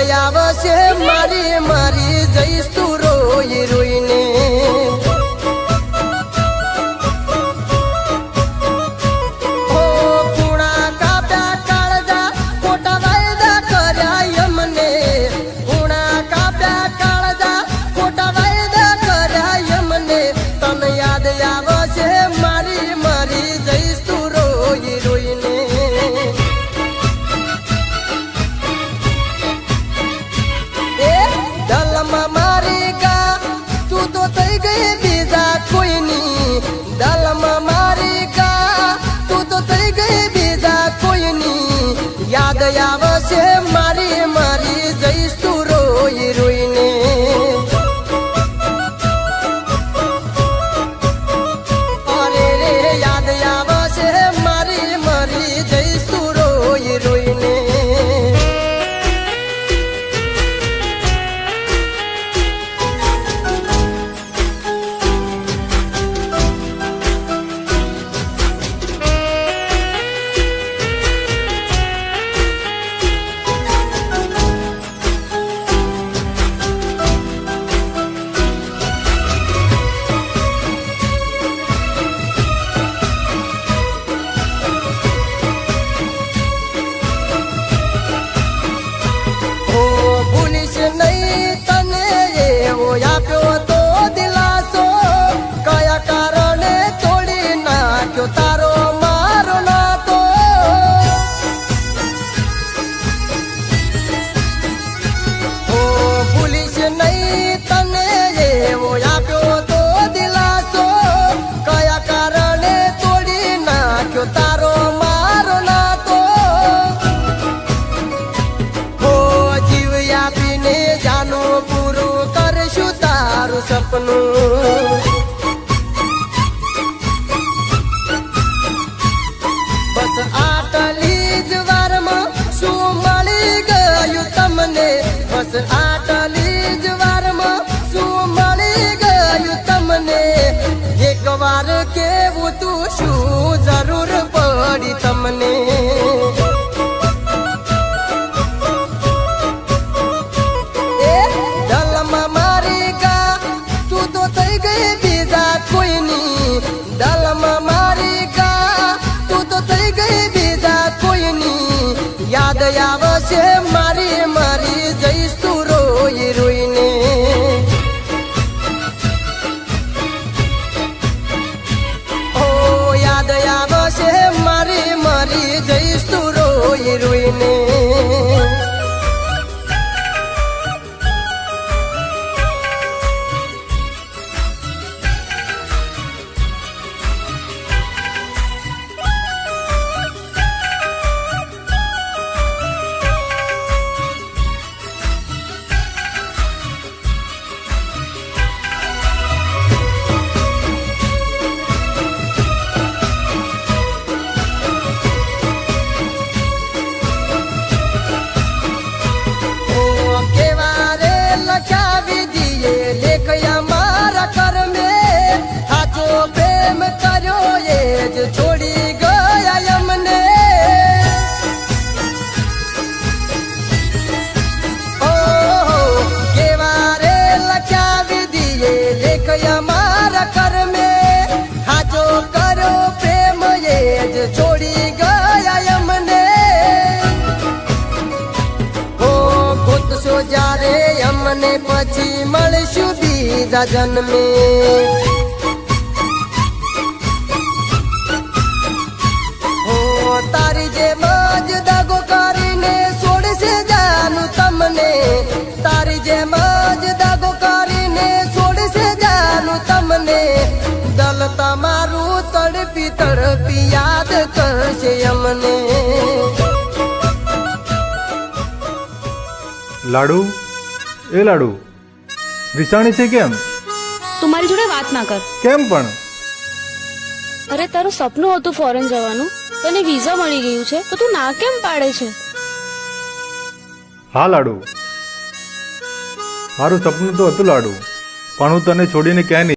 આવશે મારી મારી જઈશ તું રોઈ રોઈને याद आवશે મારી મારી જઈશ તું રોઈ રોઈને અરે રે યાદ આવશે મારી મારી જઈશ તું રોઈ રોઈને સપનું બસ આટલી જ વારમાં શું મળી ગયું તમને બસ આટલી જ વારમાં શું મળી ગયું તમને એક વાર કેવું તું શું જરૂર પડી તમને याद आवશે મારી મારી જઈશ તું રોઈ રોઈને ઓ યાદ આવશે મારી મારી જઈશ તું રોઈ રોઈને છોડી ગયા અમને ઓહો કેવા રે લખ્યા દીએ લેખ અમારા કર્મે હાચો કરો પ્રેમ એ જ છોડી ગયા અમને ઓ ગોતશો જ્યારે અમને પછી મળશું બીજા જન્મે તારી જે મજ દાગો કરીને છોડશે જાનું તમને તારી જે મજ દાગો કરીને છોડશે જાનું તમને દલ તમારું તડપી તડપી યાદ કરશે અમને લાડુ એ લાડુ વિસાણી છે કેમ તું મારી જોડે વાત ના કર કેમ પણ અરે તારું સપનું હતું ફોરેન જવાનું તને વિઝા મળી ગયું છે તો તું ના કેમ પાડે છે હા લાડુ મારું સપનું તો હતું લાડુ પણ હું તને છોડીને ક્યાંય નહીં